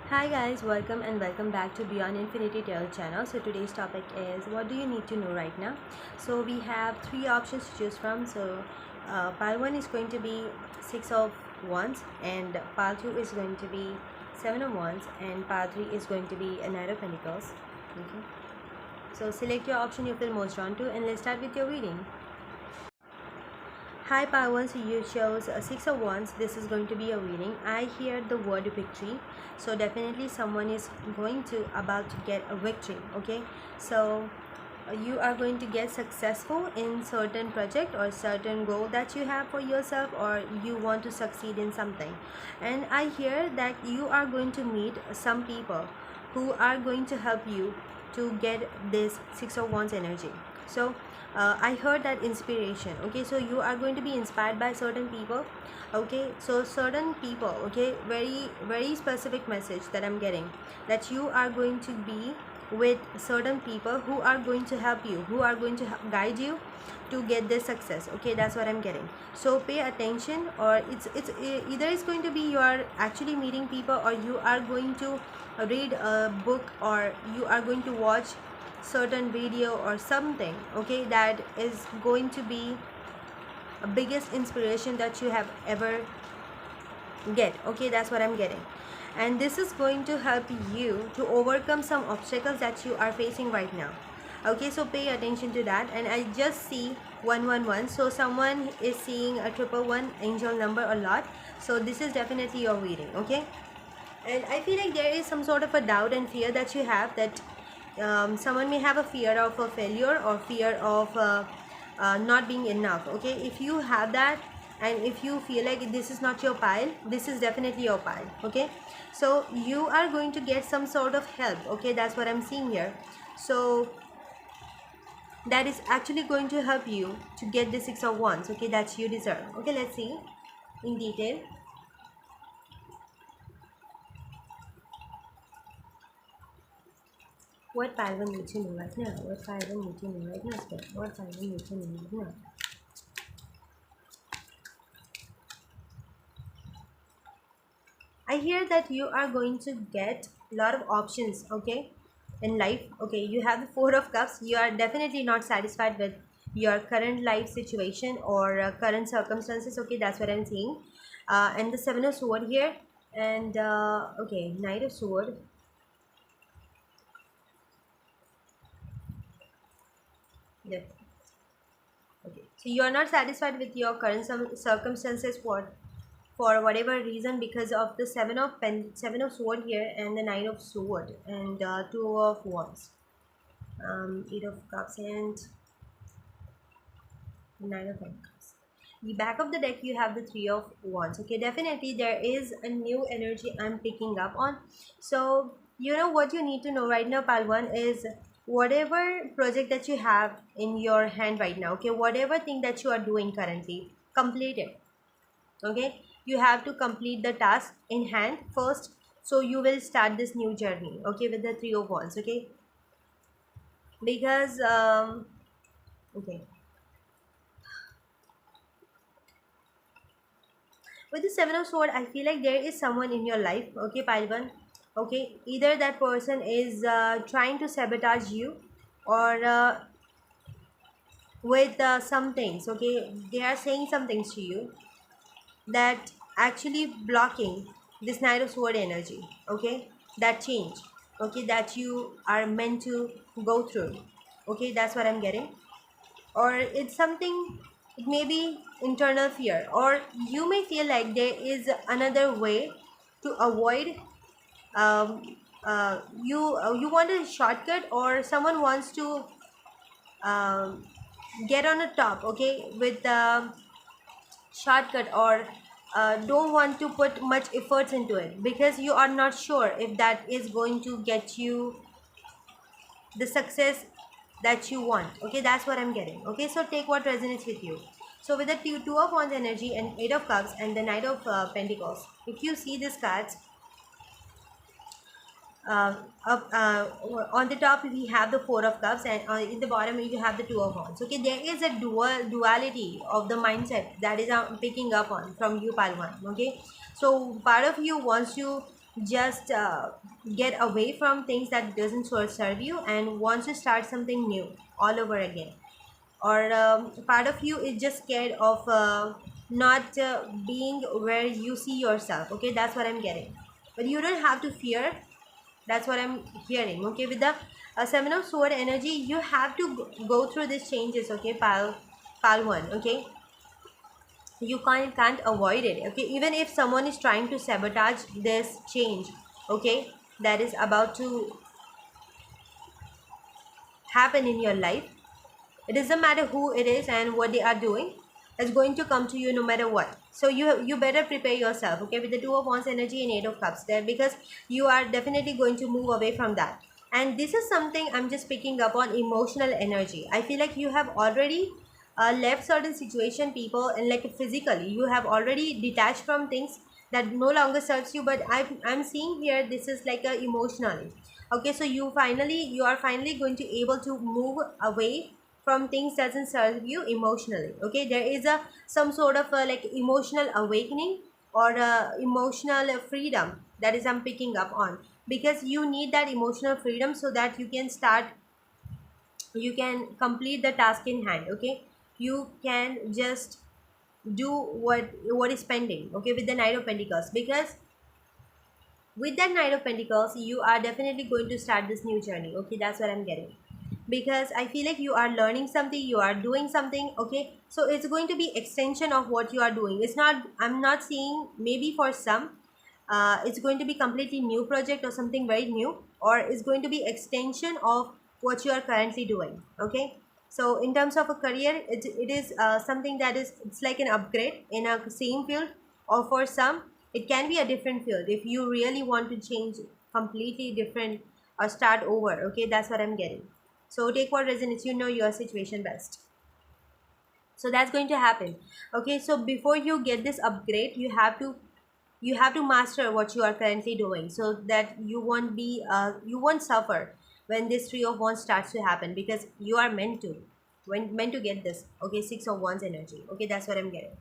Hi guys, welcome back to Beyond Infinity Tarot channel. So today's topic is what do you need to know right now. So we have three options to choose from. So pile 1 is going to be 6 of wands, and pile 2 is going to be 7 of wands, and pile 3 is going to be a knight of pentacles. Okay, so select your option you feel most drawn to, and let's start with your reading. Hi Pawans, you chose a 6 of wands. This is going to be a reading. I hear the word victory, so definitely someone is going to about to get a victory. Okay, so you are going to get successful in certain project or certain goal that you have for yourself, or you want to succeed in something. And I hear that you are going to meet some people who are going to help you to get this 6 of wands energy. So I heard that inspiration. Okay, so you are going to be inspired by certain people. Okay, so certain people, okay, very specific message that I'm getting, that you are going to be with certain people who are going to help you, who are going to guide you to get this success. Okay, that's what I'm getting. So pay attention, or either it's going to be you are actually meeting people, or you are going to read a book, or you are going to watch certain video or something. Okay, that is going to be a biggest inspiration that you have ever get. Okay, that's what I'm getting. And this is going to help you to overcome some obstacles that you are facing right now. Okay, so pay attention to that. And I just see 111, so someone is seeing a 111 angel number a lot, so this is definitely your reading. Okay, and I feel like there is some sort of a doubt and fear that you have, that someone may have a fear of a failure, or fear of not being enough. Okay, if you have that, and if you feel like this is not your pile, this is definitely your pile. Okay, so you are going to get some sort of help. Okay, that's what I'm seeing here. So that is actually going to help you to get the 6 of wands. Okay, that you deserve. Okay, let's see in detail. What pile one need to know right now? What pile one need to know right now, Steph? What pile one need to know right now? I hear that you are going to get a lot of options. Okay, in life. Okay, you have the 4 of cups. You are definitely not satisfied with your current life situation or current circumstances. Okay, that's what I'm seeing. And the 7 of sword here, and okay, knight of sword. Yeah. Okay, so you are not satisfied with your current circumstances for whatever reason, because of the 7 of sword here, and the 9 of sword, and 2 of wands, 8 of cups, and 9 of pentacles. The back of the deck you have the 3 of wands. Okay, definitely there is a new energy I'm picking up on. So you know what you need to know right now, Palwan, is whatever project that you have in your hand right now. Okay, whatever thing that you are doing currently, complete it. Okay, you have to complete the task in hand first, so you will start this new journey. Okay, with the 3 of wands. Okay, because okay, with the 7 of sword, I feel like there is someone in your life. Okay, Palvan. Okay, either that person is trying to sabotage you, or with some things. Okay, they are saying some things to you that actually blocking this knight of sword energy. Okay, that change. Okay, that you are meant to go through. Okay, that's what I'm getting. Or it's something, it may be internal fear, or you may feel like there is another way to avoid, you want a shortcut, or someone wants to um, get on the top. Okay, with the shortcut, or don't want to put much efforts into it, because you are not sure if that is going to get you the success that you want. Okay, that's what I'm getting. Okay, so take what resonates with you. So with the two of wands energy, and 8 of cups, and the knight of pentacles, if you see these cards, up on the top we have the 4 of cups, and in the bottom you have the 2 of wands. Okay, there is a duality of the mindset that is picking up on from you, Palwan. Okay, so part of you wants you just get away from things that doesn't serve you and wants to start something new all over again. Or part of you is just scared of not being where you see yourself. Okay, that's what I'm getting. But you don't have to fear. That's what I'm hearing. Okay, with the Seven of Sword energy, you have to go through these changes. Okay, pal one. Okay, you can't avoid it. Okay, even if someone is trying to sabotage this change, okay, that is about to happen in your life, it doesn't matter who it is and what they are doing, it's going to come to you no matter what. So you better prepare yourself. Okay, with the Two of Wands energy and Eight of Cups there, because you are definitely going to move away from that. And this is something I'm just picking up on, emotional energy. I feel like you have already left certain situation, people, and like physically you have already detached from things that no longer serves you. But I'm seeing here this is like a emotionally. Okay, so you are finally going to able to move away from things doesn't serve you emotionally. Okay, there is a some sort of a, like emotional awakening or emotional freedom, that is I'm picking up on, because you need that emotional freedom so that you can start, you can complete the task in hand. Okay, you can just do what is pending. Okay, with the Knight of Pentacles, because with that Knight of Pentacles you are definitely going to start this new journey. Okay, that's what I'm getting, because I feel like you are learning something, you are doing something. Okay, so it's going to be extension of what you are doing. It's not, I'm not seeing, maybe for some it's going to be completely new project or something very new, or it's going to be extension of what you are currently doing. Okay, so in terms of a career, it is something that is, it's like an upgrade in a same field, or for some it can be a different field if you really want to change completely different or start over. Okay, that's what I'm getting. So take what resonates, you know your situation best. So that's going to happen. Okay, so before you get this upgrade, you have to master what you are currently doing, so that you won't be you won't suffer when this Three of Wands starts to happen, because you are meant to, meant to get this. Okay, Six of Wands energy. Okay, that's what I'm getting.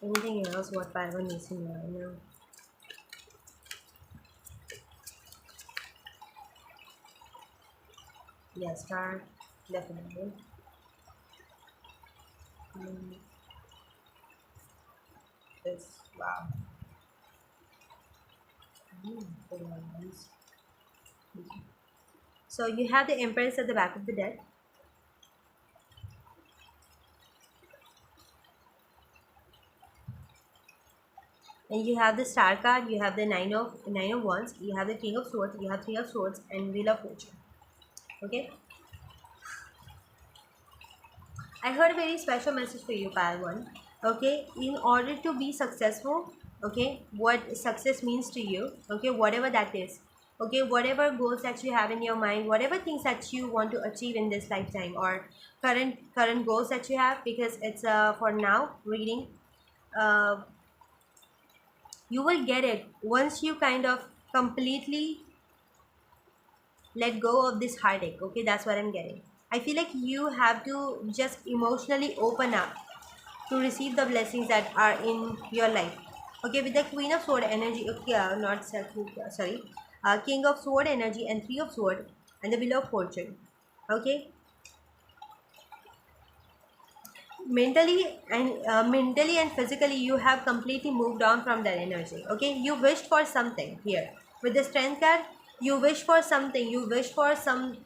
Anything else what Parvan is in right now? Yeah, star, definitely. Mm, this, wow. Good ones. So you have the Empress at the back of the deck. And you have the Star card, you have the Nine of Wands, you have the King of Swords, you have Three of Swords, and Wheel of Fortune. Okay, I heard a very special message for you, Pal One. Okay, in order to be successful, okay, what success means to you, okay, whatever that is, okay, whatever goals that you have in your mind, whatever things that you want to achieve in this lifetime, or current goals that you have, because it's for now reading, uh, you will get it once you kind of completely let go of this heartache. Okay, that's what I'm getting. I feel like you have to just emotionally open up to receive the blessings that are in your life. Okay, with the Queen of Sword energy, okay, not sorry, King of Sword energy and Three of Sword and the Wheel of Fortune. Okay, mentally and physically you have completely moved on from that energy. Okay, you wished for something here with the Strength card. You wish for something, you wish for some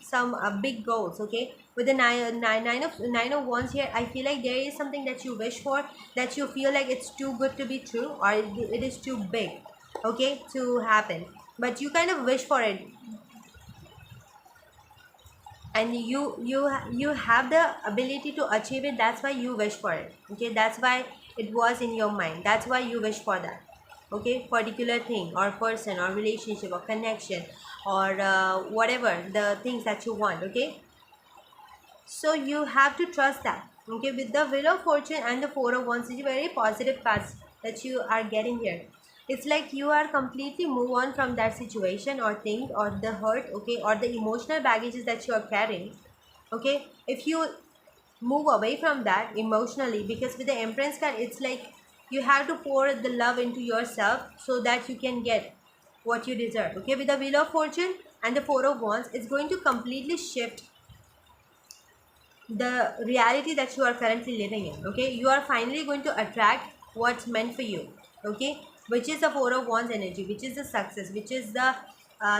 big goals. Okay, with the nine of wands here, I feel like there is something that you wish for, that you feel like it's too good to be true, or it is too big, okay, to happen, but you kind of wish for it, and you have the ability to achieve it. That's why you wish for it. Okay, that's why it was in your mind, that's why you wish for that. Okay, particular thing or person or relationship or connection, or whatever the things that you want. Okay, so you have to trust that. Okay, with the Wheel of Fortune and the Four of Wands, it's very positive cards that you are getting here. It's like you are completely move on from that situation or thing or the hurt. Okay, or the emotional baggages that you are carrying. Okay, if you move away from that emotionally, because with the Empress card it's like you have to pour the love into yourself so that you can get what you deserve. Okay, with the Wheel of Fortune and the Four of Wands, it's going to completely shift the reality that you are currently living in. Okay, you are finally going to attract what's meant for you. Okay, which is the Four of Wands energy, which is the success, which is the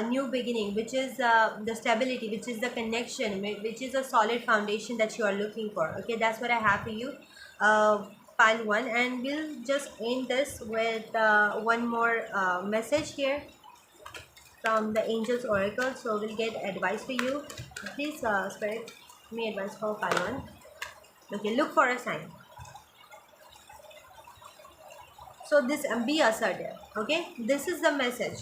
new beginning, which is the stability, which is the connection, which is a solid foundation that you are looking for. Okay, that's what I have for you, pile one. And we'll just end this with one more message here from the Angels Oracle. So we'll get advice for you. Please, Spirit, give me advice for pile one. Okay, look for a sign. So this, be assertive. Okay, this is the message.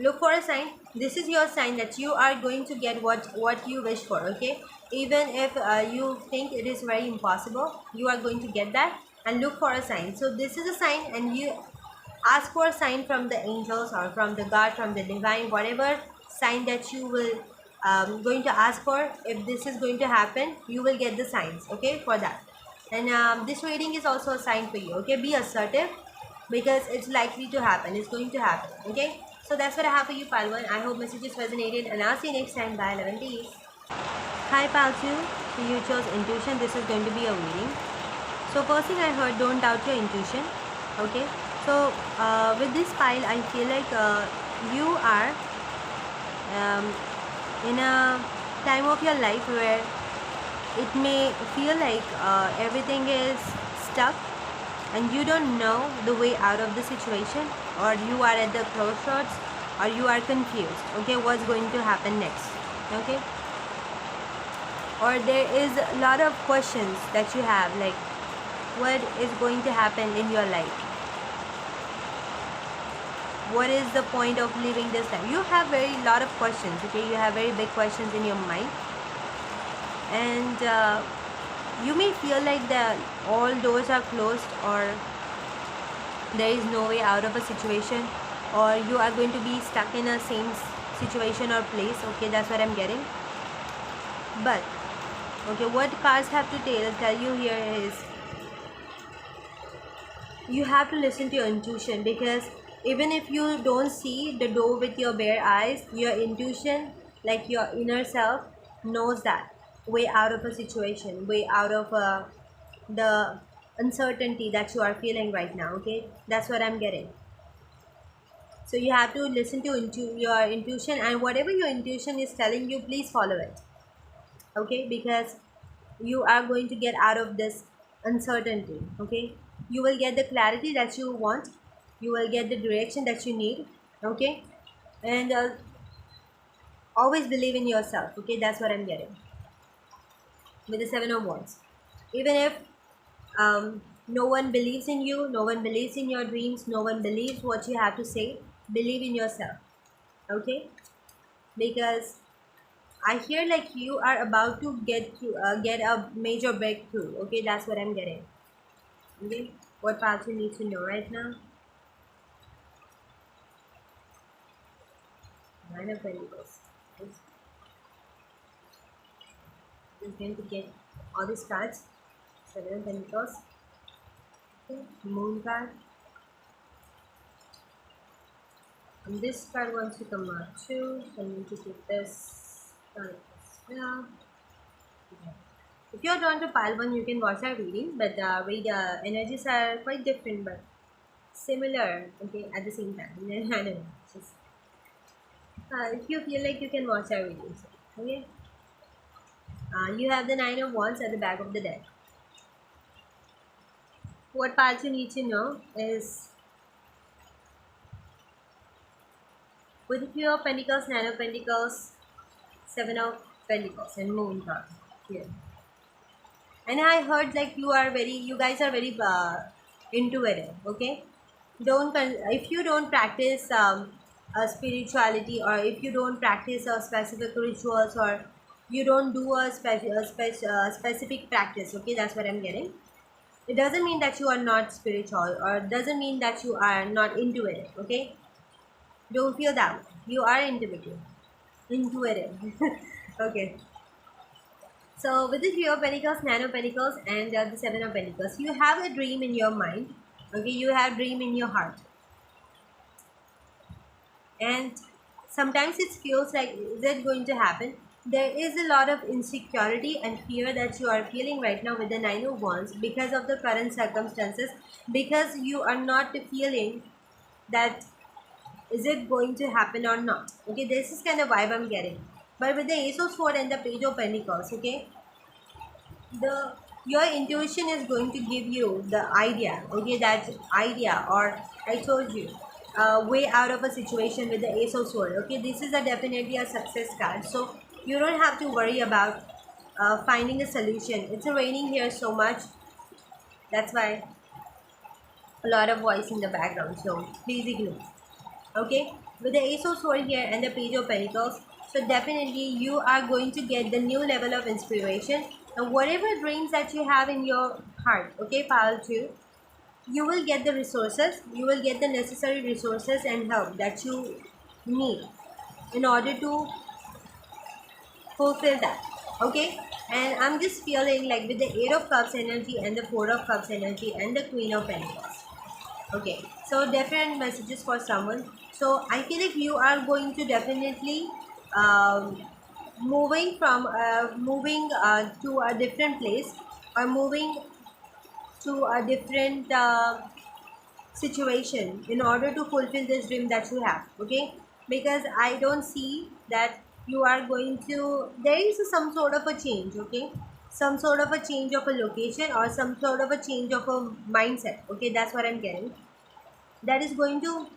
Look for a sign. This is your sign that you are going to get what you wish for. Okay, even if you think it is very impossible, you are going to get that. And look for a sign. So this is a sign, and you ask for a sign from the angels or from the God, from the divine, whatever sign that you will going to ask for. If this is going to happen, you will get the signs. Okay, for that. And this reading is also a sign for you. Okay, be assertive, because it's likely to happen. It's going to happen. Okay, so that's what I have for you, Palwan. I hope messages resonated, and I'll see you next time. Bye, 11 days. Hi, Palsu. So you chose intuition. This is going to be a reading. So first thing I heard, don't doubt your intuition. Okay, so with this pile, I feel like you are um, in a time of your life where it may feel like everything is stuck and you don't know the way out of the situation, or you are at the crossroads, or you are confused. Okay, what's going to happen next? Okay, or there is a lot of questions that you have, like what is going to happen in your life, what is the point of living this life. You have very lot of questions. Okay, you have very big questions in your mind, and you may feel like that all doors are closed, or there is no way out of a situation, or you are going to be stuck in a same situation or place. Okay, that's what I'm getting. But okay, what cards have to tell you here is you have to listen to your intuition, because even if you don't see the door with your bare eyes, your intuition, like your inner self, knows that way out of a situation, way out of the uncertainty that you are feeling right now. Okay, that's what I'm getting. So you have to listen to your intuition, and whatever your intuition is telling you, please follow it. Okay, because you are going to get out of this uncertainty. Okay, you will get the clarity that you want, you will get the direction that you need. Okay, and always believe in yourself. Okay, that's what I'm getting with the Seven of Wands. Even if no one believes in you, no one believes in your dreams, no one believes what you have to say, believe in yourself. Okay, because I hear like you are about to get a major breakthrough. Okay, that's what I'm getting. Okay, what parts you need to know right now? Nine of Pentacles. Is going to get all these cards. Seven of Pentacles. Okay, Moon card. And this card wants to come out too. So I need to keep this card as well. Okay. If you are drawn to pile one, you can watch our reading, but the energies are quite different, but similar. Okay, at the same time. I don't know. Just, if you feel like, you can watch our readings. Okay. You have the Nine of Wands at the back of the deck. What parts you need to know is with the Two of Pentacles, Nine of Pentacles, Seven of Pentacles, and Moon card here. And I heard like you guys are very intuitive. Okay, if you don't practice spirituality, or if you don't practice specific rituals, or you don't do a specific practice. Okay, that's what I'm getting. It doesn't mean that you are not spiritual, or doesn't mean that you are not intuitive. Okay, don't feel that way. You are intuitive. Okay, So with the Three of Pentacles, Nine of Pentacles, and the Seven of Pentacles, you have a dream in your mind. Okay, you have dream in your heart, and sometimes it feels like, is it going to happen? There is a lot of insecurity and fear that you are feeling right now with the Nine of Wands because of the current circumstances, because you are not feeling that is it going to happen or not. Okay, this is kind of vibe I'm getting. But with the Ace of Swords and the Page of Pentacles, okay, the your intuition is going to give you the idea, okay, that idea, or I told you, way out of a situation with the Ace of Sword. Okay, this is a definitely a success card, so you don't have to worry about finding a solution. It's raining here so much, that's why a lot of voice in the background, so please ignore. Okay, with the Ace of Sword here and the Page of Pentacles, so definitely you are going to get the new level of inspiration, and whatever dreams that you have in your heart, okay, pile 2, you will get the resources, you will get the necessary resources and help that you need in order to fulfill that. Okay, and I'm just feeling like with the Eight of Cups energy and the Four of Cups energy and the Queen of Pentacles. Okay, so different messages for someone. So I feel like you are going to definitely um, moving to a different place, or moving to a different situation in order to fulfill this dream that you have. Okay, because I don't see that you are going to, there is some sort of a change. Okay, some sort of a change of a location, or some sort of a change of a mindset. Okay, that's what I'm getting, that is going to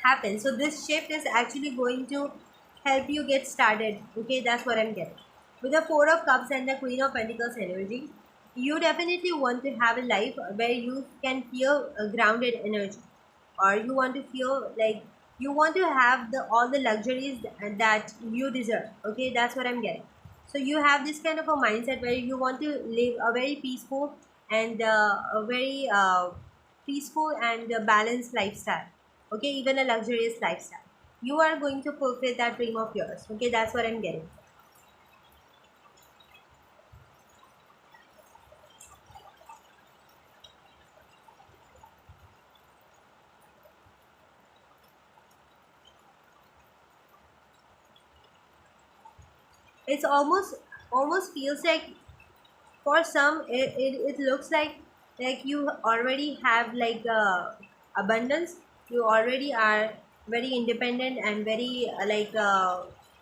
happen. So this shift is actually going to help you get started. Okay, that's what I'm getting. With the Four of Cups and the Queen of Pentacles energy, you definitely want to have a life where you can feel a grounded energy, or you want to feel like you want to have the all the luxuries that you deserve. Okay, that's what I'm getting. So you have this kind of a mindset where you want to live a very peaceful and a very peaceful and balanced lifestyle. Okay, even a luxurious lifestyle. You are going to fulfill that dream of yours. Okay, that's what I'm getting. It's almost feels like, for some it looks like you already have like abundance. You already are very independent and very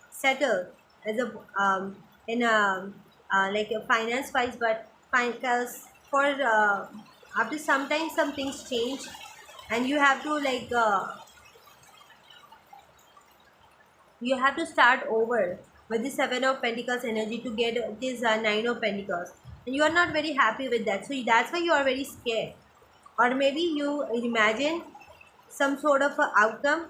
settled as a in a like a finance wise, but because for after some time some things change, and you have to you have to start over with the Seven of Pentacles energy to get this Nine of Pentacles, and you are not very happy with that, so that's why you are very scared. Or maybe you imagine some sort of a outcome,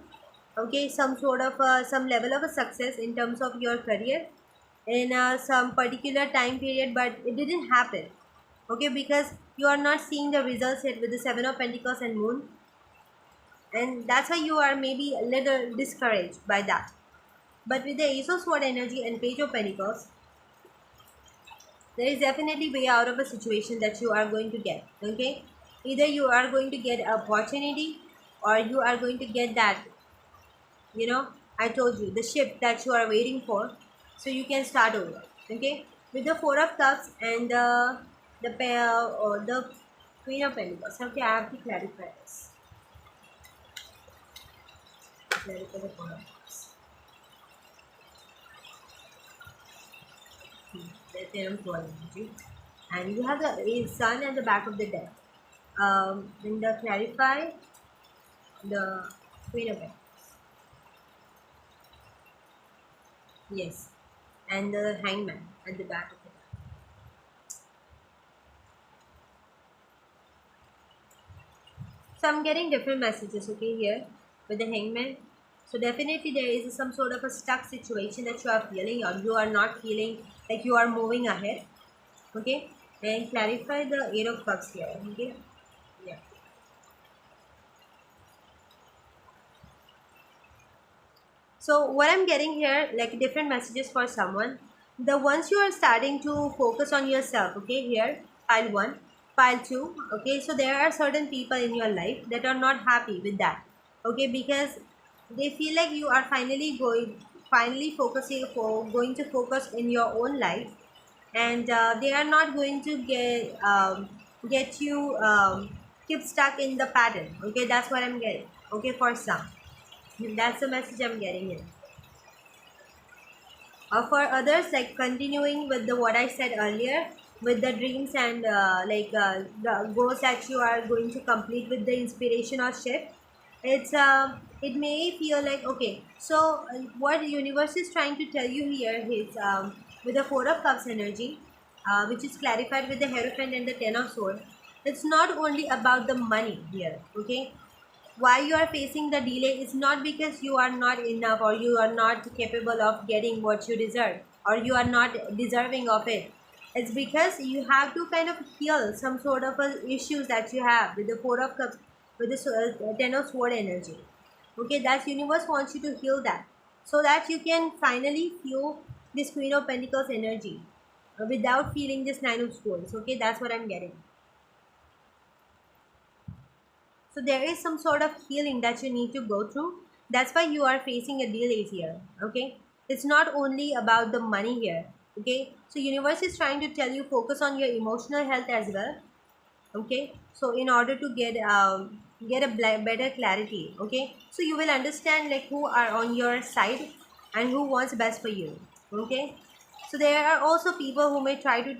okay, some sort of some level of a success in terms of your career in some particular time period, but it didn't happen. Okay, because you are not seeing the results yet with the Seven of Pentacles and Moon, and that's why you are maybe a little discouraged by that. But with the Ace of Sword energy and Page of Pentacles, there is definitely way out of a situation that you are going to get. Okay, either you are going to get opportunity, or you are going to get that, I told you, the shift that you are waiting for, so you can start over. Okay, with the Four of Cups and the pair or the Queen of Pentacles. Okay, I have to clarify this. Clarify the Four of Cups. The Ten of Swords energy, and you have the Sun at the back of the deck. In the clarify the Queen of Pentacles. Yes, and the Hangman at the back of the deck. So I'm getting different messages, okay, here with the Hangman. So definitely there is some sort of a stuck situation that you are feeling, or you are not feeling like you are moving ahead. Okay, and clarify the Eight of Cups here. Okay, yeah. So what I'm getting here, like different messages for someone. the once you are starting to focus on yourself, okay, here pile 1, pile 2, okay, so there are certain people in your life that are not happy with that, okay, because they feel like you are finally focusing for going to focus in your own life, and they are not going to get you keep stuck in the pattern, okay, that's what I'm getting, okay, for some, that's the message I'm getting here. For others, like continuing with the what I said earlier, with the dreams and the goals that you are going to complete with the inspiration or shift, it may feel like, okay, so what the universe is trying to tell you here is, with the Four of Cups energy, which is clarified with the Hierophant and the Ten of Swords, it's not only about the money here, okay, why you are facing the delay is not because you are not enough or you are not capable of getting what you deserve or you are not deserving of it. It's because you have to kind of heal some sort of issues that you have with the Four of Cups, with the Ten of Sword energy, okay, that universe wants you to heal that so that you can finally feel this Queen of Pentacles energy without feeling this Nine of Swords, okay, that's what I'm getting. So there is some sort of healing that you need to go through. That's why you are facing a delays here. Okay. It's not only about the money here. Okay. So universe is trying to tell you focus on your emotional health as well. Okay. So in order to get a better clarity. Okay. So you will understand like who are on your side and who wants best for you. Okay. So there are also people who may try to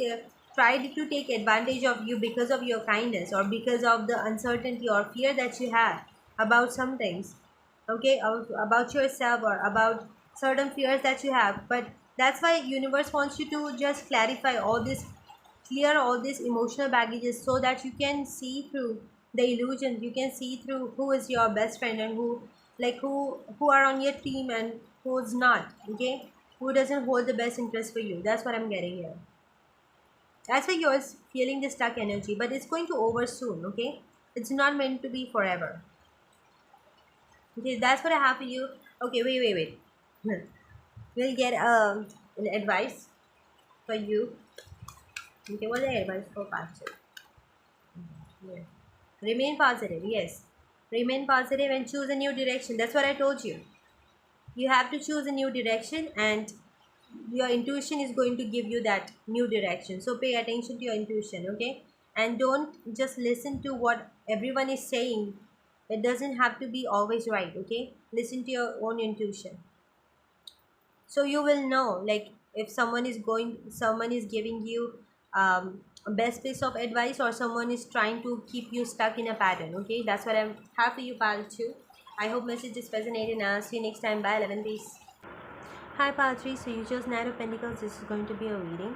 take advantage of you because of your kindness or because of the uncertainty or fear that you have about some things, okay, about yourself or about certain fears that you have. But that's why universe wants you to just clarify all this, clear all these emotional baggages so that you can see through the illusions, you can see through who is your best friend and who are on your team and who's not, okay, who doesn't hold the best interest for you. That's what I'm getting here. That's why you're feeling the stuck energy, but it's going to over soon, okay, it's not meant to be forever. Okay, that's what I have for you. Okay, wait. We'll get an advice for you. Okay, what's the advice for Pachu? Yeah. Remain positive, yes. Remain positive and choose a new direction. That's what I told you. You have to choose a new direction, and your intuition is going to give you that new direction. So pay attention to your intuition, okay? And don't just listen to what everyone is saying. It doesn't have to be always right, okay? Listen to your own intuition. So you will know, like, if someone is giving you a best piece of advice or someone is trying to keep you stuck in a pattern, okay, that's what I'm have for you, pal, too. I hope message is resonating. I'll see you next time. Bye, 11. Peace. Hi, pal 3. So you chose Knight of Pentacles. This is going to be a reading.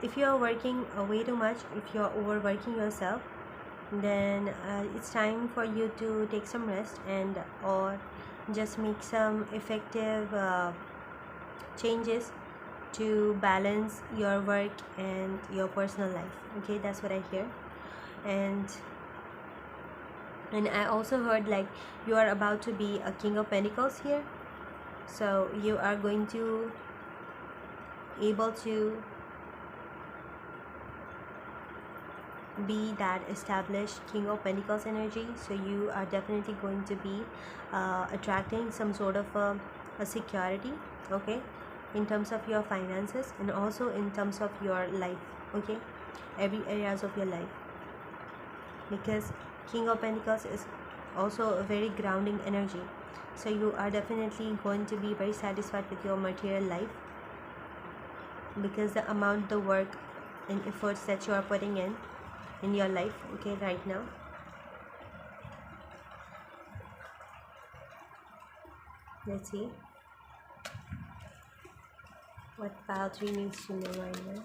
If you're working way too much, if you're overworking yourself, then it's time for you to take some rest and or just make some effective changes to balance your work and your personal life, okay, that's what I hear. And I also heard like you are about to be a King of Pentacles here, so you are going to able to be that established King of Pentacles energy. So you are definitely going to be attracting some sort of a security, okay, in terms of your finances and also in terms of your life, okay, every areas of your life, because King of Pentacles is also a very grounding energy. So you are definitely going to be very satisfied with your material life because the amount, the work and efforts that you are putting in your life, okay, right now. Let's see what pile 3 needs to know right now.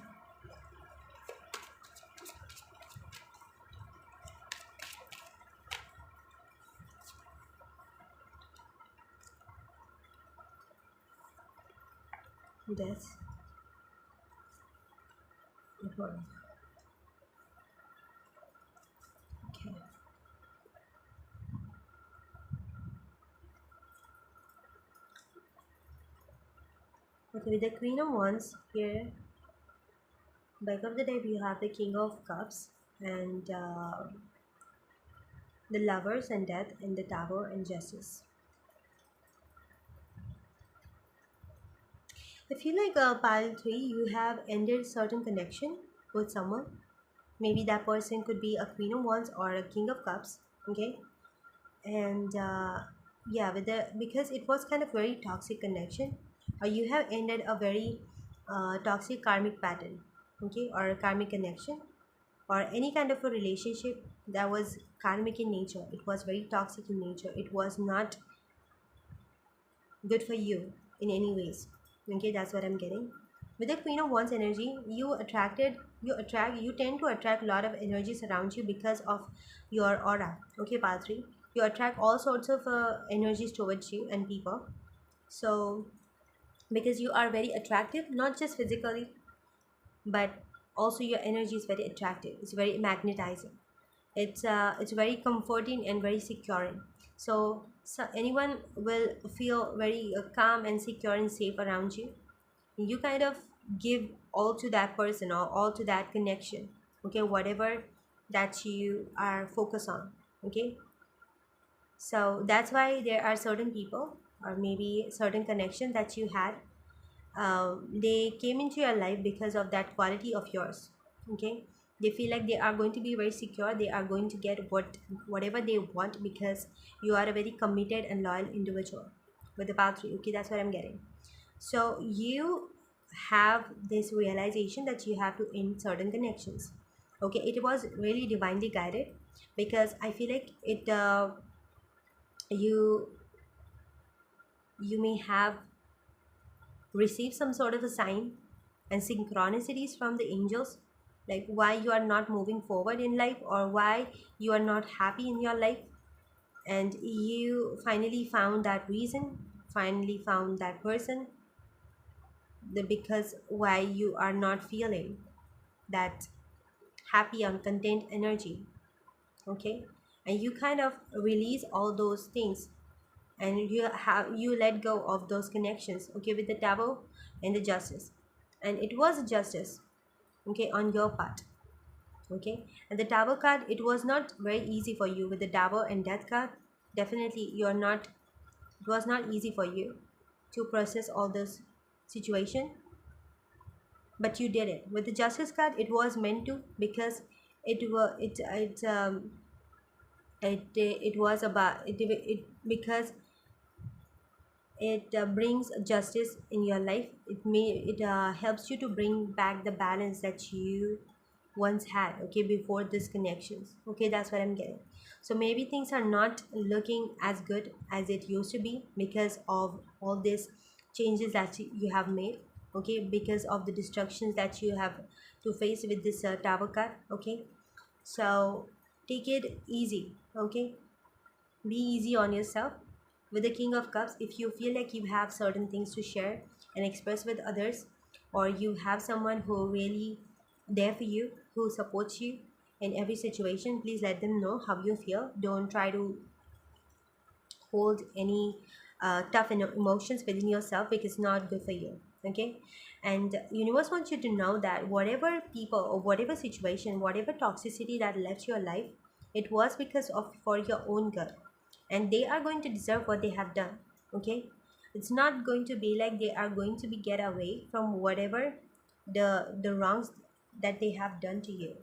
That's important. Okay. Okay, with the Queen of Wands here, back of the deck you have the King of Cups and the Lovers and Death and the Tower and Justice. I feel like pile 3, you have ended certain connection with someone. Maybe that person could be a Queen of Wands or a King of Cups. Okay, and yeah, with the because it was kind of very toxic connection, or you have ended a very toxic karmic pattern. Okay, or a karmic connection, or any kind of a relationship that was karmic in nature. It was very toxic in nature. It was not good for you in any ways. Okay, that's what I'm getting. With the Queen of Wands energy, you tend to attract a lot of energies around you because of your aura. Okay, part 3. You attract all sorts of energies towards you and people. So, because you are very attractive, not just physically, but also your energy is very attractive. It's very magnetizing. It's very comforting and very securing. So anyone will feel very calm and secure and safe around you. You kind of give all to that person or all to that connection. Okay, whatever that you are focused on. Okay, so that's why there are certain people or maybe certain connection that you had. They came into your life because of that quality of yours. Okay, they feel like they are going to be very secure. They are going to get whatever they want because you are a very committed and loyal individual with the path 3. Okay, that's what I'm getting. So you have this realization that you have to end certain connections. Okay, it was really divinely guided because I feel like it you you may have received some sort of a sign and synchronicities from the angels, like why you are not moving forward in life or why you are not happy in your life, and you finally found that reason, finally found that person, the because why you are not feeling that happy and content energy. Okay, and you kind of release all those things and you let go of those connections. Okay, with the Devil and the Justice, and it was justice, okay, on your part. Okay, and the Tower card, it was not very easy for you with the Tower and Death card. Definitely you're not, it was not easy for you to process all this situation, but you did it. With the Justice card, it was meant to, because it was about it because it brings justice in your life. It helps you to bring back the balance that you once had, okay, before these connections. Okay, that's what I'm getting. So maybe things are not looking as good as it used to be because of all these changes that you have made. Okay, because of the destructions that you have to face with this Tower card. Okay, so take it easy. Okay, be easy on yourself. With the King of Cups, if you feel like you have certain things to share and express with others, or you have someone who really there for you, who supports you in every situation, please let them know how you feel. Don't try to hold any tough emotions within yourself because it's not good for you. Okay, and universe wants you to know that whatever people or whatever situation, whatever toxicity that left your life, it was because of for your own good, and they are going to deserve what they have done. Okay, it's not going to be like they are going to be get away from whatever the wrongs that they have done to you.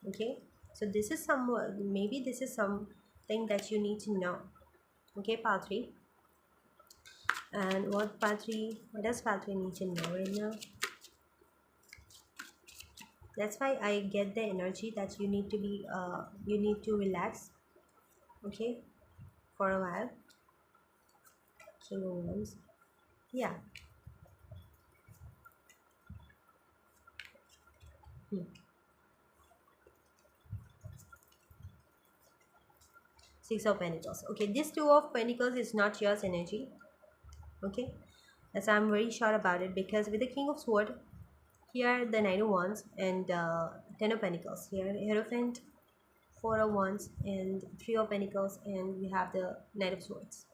Okay, so this is some, maybe this is something that you need to know. Okay, part 3. And what does part 3 need to know right now? That's why I get the energy that you need to be you need to relax. Okay, for a while. King of Wands, yeah. Hmm. Six of Pentacles. Okay, this Two of Pentacles is not yours energy. Okay, as I'm very sure about it, because with the King of Sword here, the Knight of Wands and Ten of Pentacles here, Hierophant, Four of Wands and Three of Pentacles, and we have the Knight of Swords.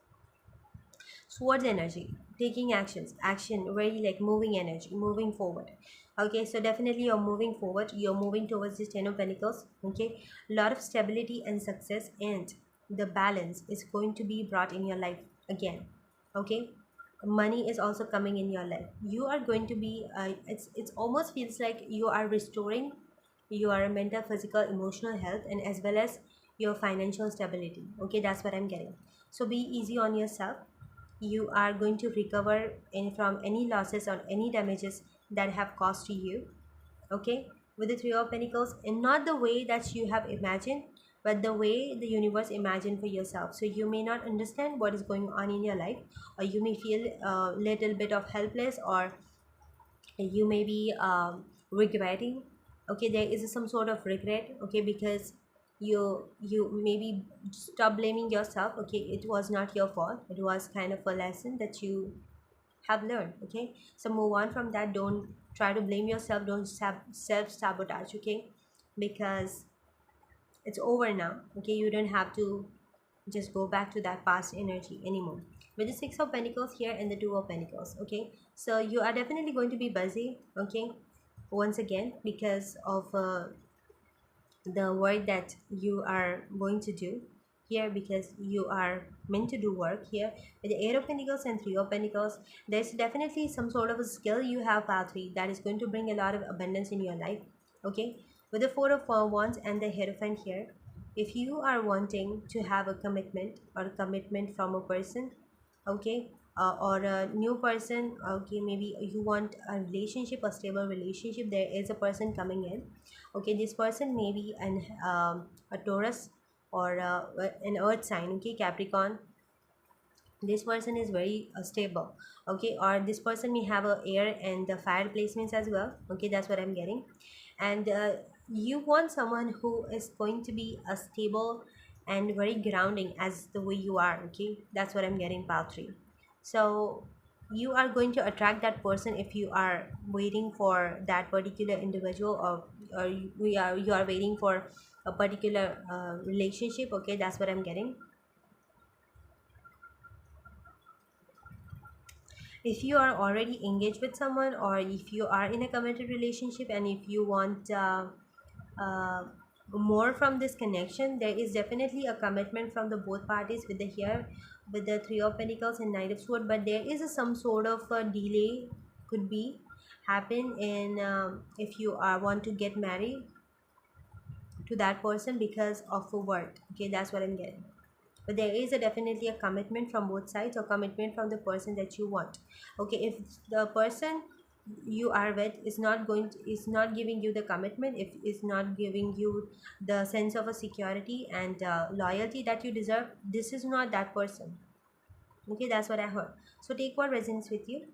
Swords energy, taking actions, action, very like moving energy, moving forward. Okay, so definitely you're moving forward, you're moving towards this Ten of Pentacles. Okay, a lot of stability and success, and the balance is going to be brought in your life again. Okay, money is also coming in your life. You are going to be it's almost feels like you are restoring your mental, physical, emotional health, and as well as your financial stability. Okay, that's what I'm getting. So be easy on yourself. You are going to recover from any losses or any damages that have caused to you. Okay, with the Three of Pentacles, and not the way that you have imagined, but the way the universe imagined for yourself. So you may not understand what is going on in your life, or you may feel a little bit of helpless, or you may be regretting. Okay, there is some sort of regret. Okay, because you maybe stop blaming yourself. Okay, it was not your fault, it was kind of a lesson that you have learned. Okay, so move on from that. Don't try to blame yourself, don't self-sabotage. Okay, because it's over now. Okay, you don't have to just go back to that past energy anymore. With the Six of Pentacles here and the Two of Pentacles. Okay, so you are definitely going to be busy. Okay, once again, because of the work that you are going to do here, because you are meant to do work here. With the Eight of Pentacles and Three of Pentacles, there's definitely some sort of a skill you have, path 3, that is going to bring a lot of abundance in your life. Okay, with the Four of Wands and the Hierophant here, if you are wanting to have a commitment or a commitment from a person, okay, or a new person, okay, maybe you want a relationship, a stable relationship, there is a person coming in. Okay, this person may be a Taurus, or an earth sign. Okay, Capricorn. This person is very stable. Okay, or this person may have a air and the fire placements as well. Okay, that's what I'm getting. And you want someone who is going to be a stable and very grounding as the way you are. Okay, that's what I'm getting, pal 3. So you are going to attract that person if you are waiting for that particular individual, or you are waiting for a particular relationship. Okay, that's what I'm getting. If you are already engaged with someone, or if you are in a committed relationship, and if you want uh, more from this connection, there is definitely a commitment from the both parties, with the here, with the Three of Pentacles and Knight of Swords. But there is some sort of a delay could be happen in, if you are want to get married to that person because of a word. Okay, that's what I'm getting. But there is definitely a commitment from both sides, or commitment from the person that you want. Okay, if the person you are with is not giving you the commitment, if is not giving you the sense of a security and loyalty that you deserve, this is not that person. Okay, that's what I heard. So take what resonates with you.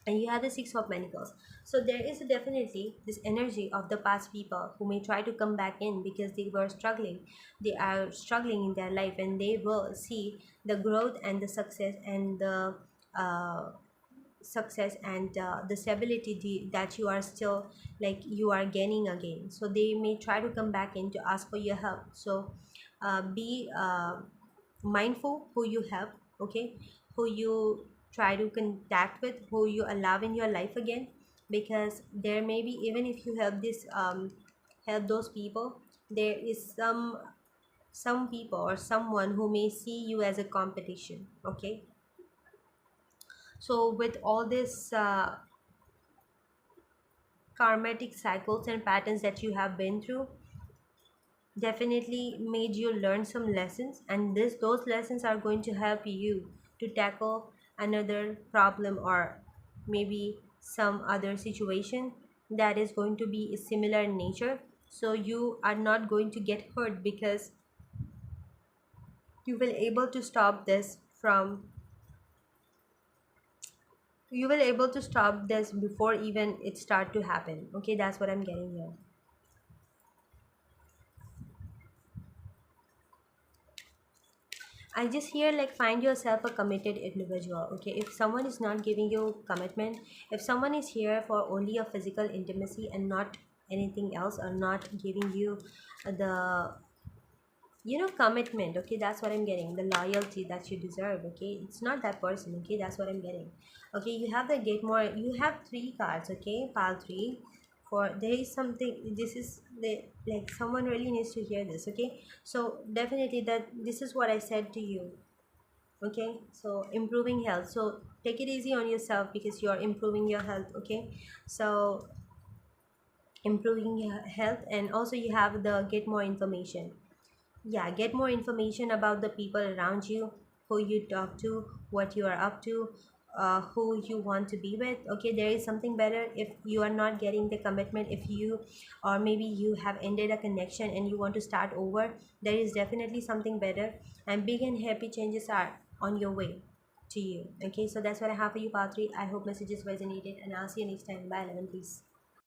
And you have the Six of Pentacles. So there is definitely this energy of the past people who may try to come back in because they were struggling. They are struggling in their life, and they will see the growth and the success and the the stability that you are still like you are gaining again. So they may try to come back in to ask for your help. So be mindful who you help. Okay, who you try to contact with, who you allow in your life again, because there may be, even if you help this help those people, there is some people or someone who may see you as a competition. Okay, so with all this karmatic cycles and patterns that you have been through, definitely made you learn some lessons, and those lessons are going to help you to tackle another problem, or maybe some other situation that is going to be similar in nature. So you are not going to get hurt, because you will able to stop this from you will able to stop this before even it start to happen. Okay, that's what I'm getting here. I just hear like find yourself a committed individual. Okay, if someone is not giving you commitment, if someone is here for only a physical intimacy and not anything else, or not giving you the commitment. Okay, that's what I'm getting. The loyalty that you deserve. Okay, it's not that person. Okay, that's what I'm getting. Okay, you have the get more. You have three cards. Okay, pile three. For there is something. This is the like someone really needs to hear this. Okay, so definitely that this is what I said to you. Okay, so improving health. So take it easy on yourself because you're improving your health. Okay, so improving your health, and also you have the get more information. Yeah, get more information about the people around you, who you talk to, what you are up to, who you want to be with. Okay, there is something better. If you are not getting the commitment, if you or maybe you have ended a connection and you want to start over, there is definitely something better, and big and happy changes are on your way to you. Okay, so that's what I have for you, part 3. I hope messages resonated, and I'll see you next time. Bye, 11, please.